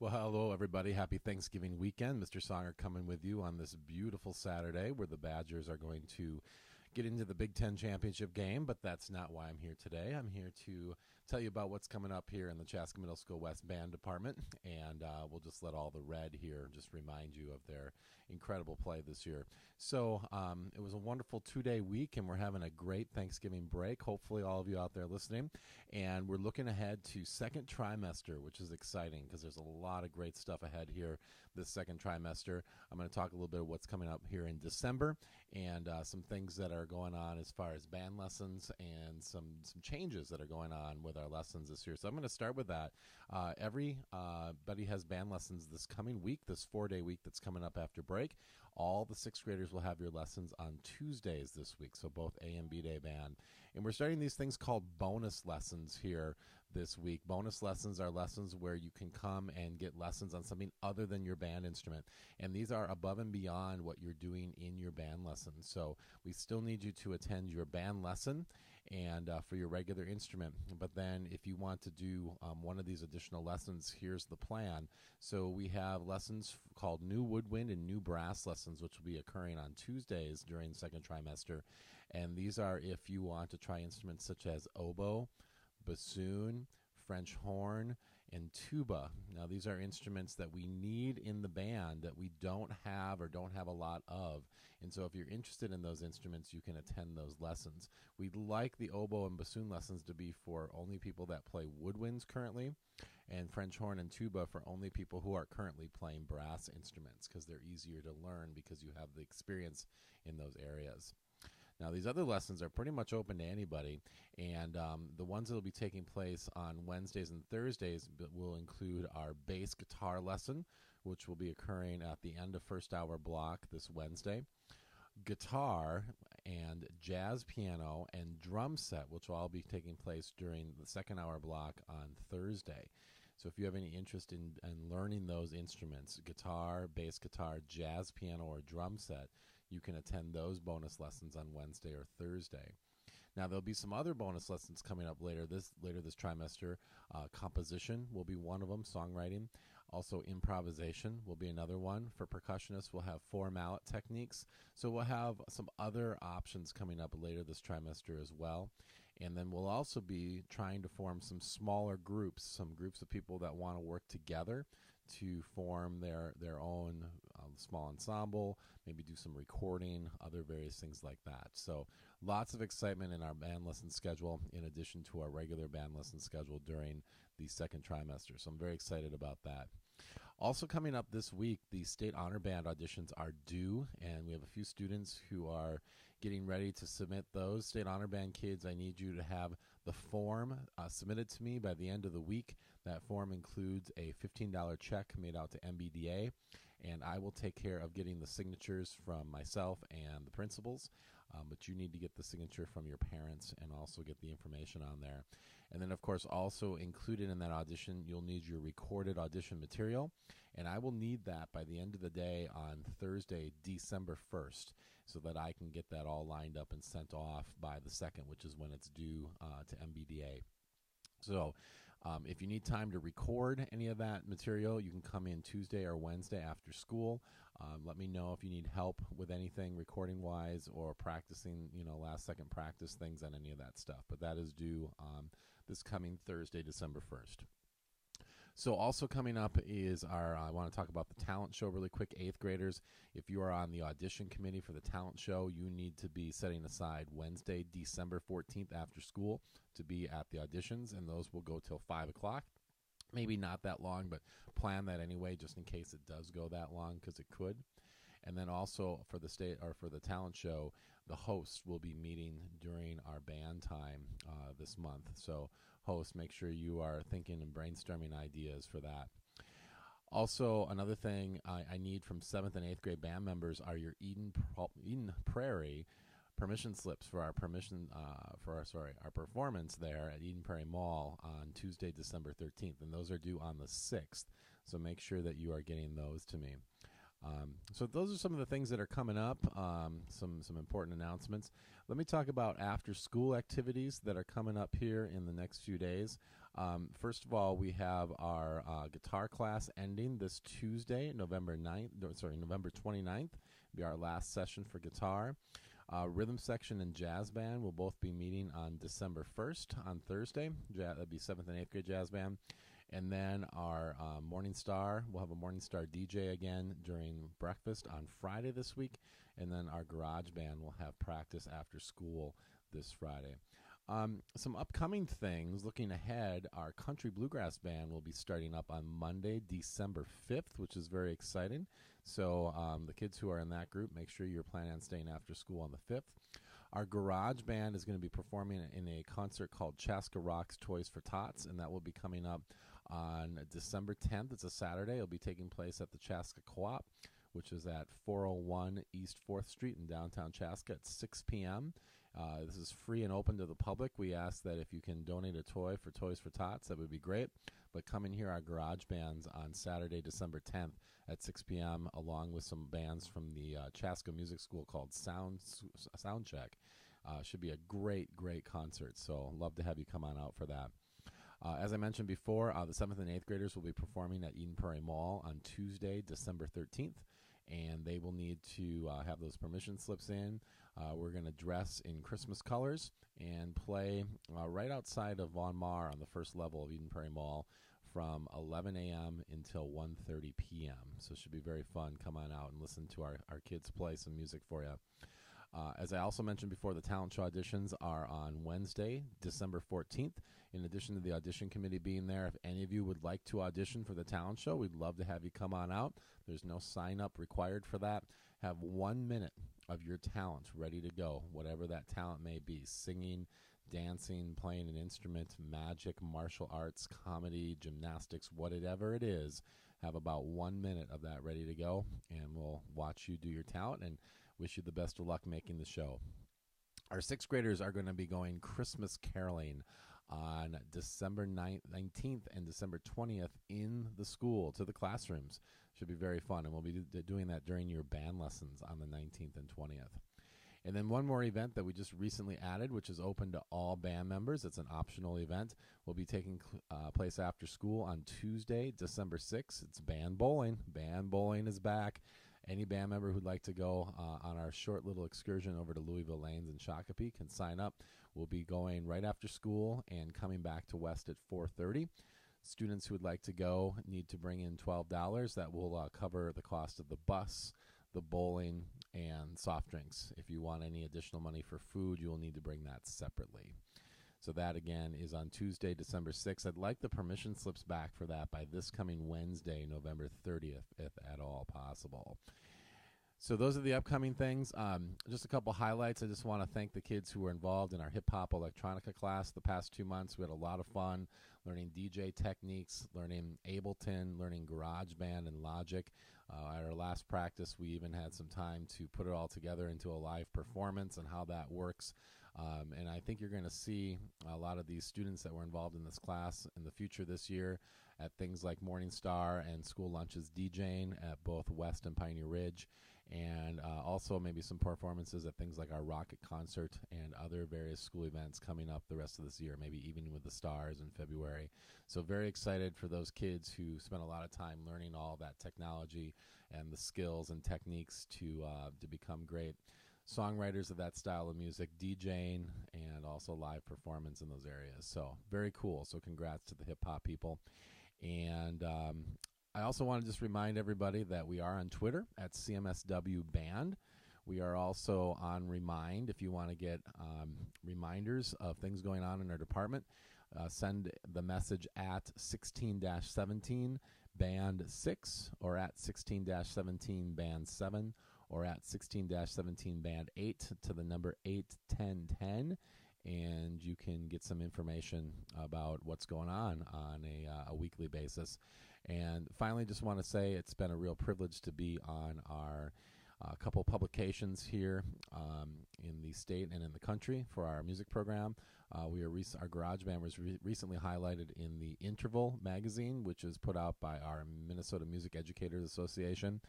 Well, hello, everybody. Happy Thanksgiving weekend. Mr. Songer coming with you on this beautiful Saturday where the Badgers are going to get into the Big Ten championship game, but that's not why I'm here today. I'm here to tell you about what's coming up here in the Chaska Middle School West Band Department, and we'll just let all the red here just remind you of their incredible play this year. So it was a wonderful 2-day week, and we're having a great Thanksgiving break. Hopefully, all of you out there listening, and we're looking ahead to second trimester, which is exciting because there's a lot of great stuff ahead here this second trimester. I'm going to talk a little bit of what's coming up here in December and some things that are going on as far as band lessons and some changes that are going on with our lessons this year. So I'm going to start with that. Everybody has band lessons this coming week, this 4-day week that's coming up after break. All the sixth graders will have your lessons on Tuesdays this week, so both A and B day band. And we're starting these things called bonus lessons here this week. Bonus lessons are lessons where you can come and get lessons on something other than your band instrument. And these are above and beyond what you're doing in your band lesson. So we still need you to attend your band lesson and for your regular instrument. But then if you want to do one of these additional lessons, here's the plan. So we have lessons called New Woodwind and New Brass lessons, which will be occurring on Tuesdays during the second trimester. And these are if you want to try instruments such as oboe, bassoon, French horn, and tuba. Now, these are instruments that we need in the band that we don't have or don't have a lot of. And so if you're interested in those instruments, you can attend those lessons. We'd like the oboe and bassoon lessons to be for only people that play woodwinds currently, and French horn and tuba for only people who are currently playing brass instruments because they're easier to learn because you have the experience in those areas. Now, these other lessons are pretty much open to anybody, and the ones that will be taking place on Wednesdays and Thursdays will include our bass guitar lesson, which will be occurring at the end of first hour block this Wednesday, guitar and jazz piano and drum set, which will all be taking place during the second hour block on Thursday. So if you have any interest in learning those instruments, guitar, bass guitar, jazz piano, or drum set, you can attend those bonus lessons on Wednesday or Thursday. Now, there'll be some other bonus lessons coming up later this trimester. Composition will be one of them, songwriting. Also, improvisation will be another one. For percussionists, we'll have 4 mallet techniques. So we'll have some other options coming up later this trimester as well. And then we'll also be trying to form some smaller groups, some groups of people that want to work together to form their own small ensemble, maybe do some recording, other various things like that. So lots of excitement in our band lesson schedule in addition to our regular band lesson schedule during the second trimester. So I'm very excited about that. Also coming up this week, the State Honor Band auditions are due, and we have a few students who are getting ready to submit those. State Honor Band kids, I need you to have the form submitted to me by the end of the week. That form includes a $15 check made out to MBDA, and I will take care of getting the signatures from myself and the principals. But you need to get the signature from your parents and also get the information on there. And then, of course, also included in that audition, you'll need your recorded audition material. And I will need that by the end of the day on Thursday, December 1st, so that I can get that all lined up and sent off by the 2nd, which is when it's due to MBDA. So if you need time to record any of that material, you can come in Tuesday or Wednesday after school. Let me know if you need help with anything recording-wise or practicing, last-second practice things on any of that stuff. But that is due this coming Thursday, December 1st. So also coming up is I want to talk about the talent show really quick. 8th graders, if you are on the audition committee for the talent show, you need to be setting aside Wednesday, December 14th after school to be at the auditions, and those will go till 5 o'clock. Maybe not that long, but plan that anyway just in case it does go that long because it could. And then also for the talent show, the hosts will be meeting during our band time this month. So hosts, make sure you are thinking and brainstorming ideas for that. Also, another thing I need from 7th and 8th grade band members are your Eden Prairie permission slips for our performance there at Eden Prairie Mall on Tuesday, December 13th, and those are due on the 6th. So make sure that you are getting those to me. So those are some of the things that are coming up, some important announcements. Let me talk about after-school activities that are coming up here in the next few days. First of all, we have our guitar class ending this Tuesday, November 29th. Be our last session for guitar. Rhythm section and jazz band will both be meeting on December 1st on Thursday. That'd be 7th and 8th grade jazz band. And then our Morning Star, we'll have a Morning Star DJ again during breakfast on Friday this week. And then our garage band will have practice after school this Friday. Some upcoming things, looking ahead, our country bluegrass band will be starting up on Monday, December 5th, which is very exciting. So the kids who are in that group, make sure you're planning on staying after school on the 5th. Our garage band is going to be performing in a concert called Chaska Rocks Toys for Tots, and that will be coming up on December 10th. It's a Saturday. It'll be taking place at the Chaska Co-op, which is at 401 East 4th Street in downtown Chaska at 6 p.m. This is free and open to the public. We ask that if you can donate a toy for Toys for Tots, that would be great. But come and hear our garage bands on Saturday, December 10th at 6 p.m., along with some bands from the Chaska Music School called Soundcheck. Should be a great, great concert, so love to have you come on out for that. As I mentioned before, the 7th and 8th graders will be performing at Eden Prairie Mall on Tuesday, December 13th, and they will need to have those permission slips in. We're going to dress in Christmas colors and play right outside of Von Mar on the first level of Eden Prairie Mall from 11 a.m. until 1:30 p.m. So it should be very fun. Come on out and listen to our kids play some music for you. As I also mentioned before, the talent show auditions are on Wednesday, December 14th. In addition to the audition committee being there, if any of you would like to audition for the talent show, we'd love to have you come on out. There's no sign-up required for that. Have 1 minute of your talent ready to go, whatever that talent may be: singing, dancing, playing an instrument, magic, martial arts, comedy, gymnastics, whatever it is. Have about 1 minute of that ready to go, and we'll watch you do your talent and wish you the best of luck making the show. Our 6th graders are going to be going Christmas caroling on December 19th and December 20th in the school to the classrooms. Should be very fun, and we'll be doing that during your band lessons on the 19th and 20th. And then one more event that we just recently added, which is open to all band members. It's an optional event. Will be taking place after school on Tuesday, December 6th. It's band bowling. Band bowling is back. Any band member who'd like to go on our short little excursion over to Louisville Lanes and Shakopee can sign up. We'll be going right after school and coming back to West at 4:30. Students who would like to go need to bring in $12. That will cover the cost of the bus, the bowling, and soft drinks. If you want any additional money for food, you will need to bring that separately. So that, again, is on Tuesday, December 6th. I'd like the permission slips back for that by this coming Wednesday, November 30th, if at all possible. So those are the upcoming things. Just a couple highlights. I just want to thank the kids who were involved in our hip-hop electronica class the past 2 months. We had a lot of fun learning DJ techniques, learning Ableton, learning GarageBand and Logic. At our last practice, we even had some time to put it all together into a live performance and how that works. And I think you're going to see a lot of these students that were involved in this class in the future this year at things like Morning Star and school lunches DJing at both West and Pioneer Ridge, and also maybe some performances at things like our Rocket Concert and other various school events coming up the rest of this year, maybe Evening with the Stars in February. So very excited for those kids who spent a lot of time learning all that technology and the skills and techniques to become great songwriters of that style of music, DJing, and also live performance in those areas. So very cool. So congrats to the hip-hop people. And I also want to just remind everybody that we are on Twitter at CMSW Band. We are also on Remind. If you want to get reminders of things going on in our department, send the message at 16-17 Band 6 or at 16-17 Band 7 or at 16-17 Band 8 to the number 81010. And you can get some information about what's going on a weekly basis. And finally, just want to say it's been a real privilege to be on our couple publications here in the state and in the country for our music program. Our garage band was recently highlighted in the Interval magazine, which is put out by our Minnesota Music Educators Association.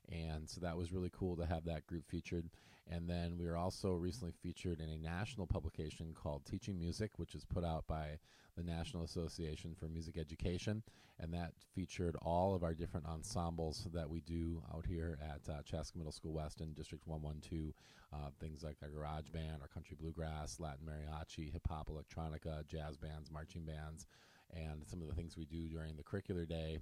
And so that was really cool to have that group featured. And then we were also recently featured in a national publication called Teaching Music, which is put out by the National Association for Music Education. And that featured all of our different ensembles that we do out here at Chaska Middle School West in District 112. Things like our garage band, our country bluegrass, Latin mariachi, hip-hop, electronica, jazz bands, marching bands, and some of the things we do during the curricular day,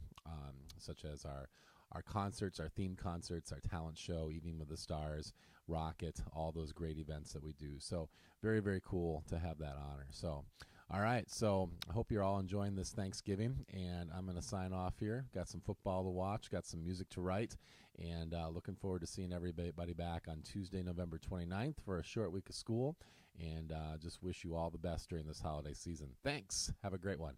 such as our concerts, our theme concerts, our talent show, Evening with the Stars, Rocket, all those great events that we do. So very, very cool to have that honor. So, all right. So I hope you're all enjoying this Thanksgiving, and I'm going to sign off here. Got some football to watch, got some music to write, and looking forward to seeing everybody back on Tuesday, November 29th for a short week of school, and just wish you all the best during this holiday season. Thanks. Have a great one.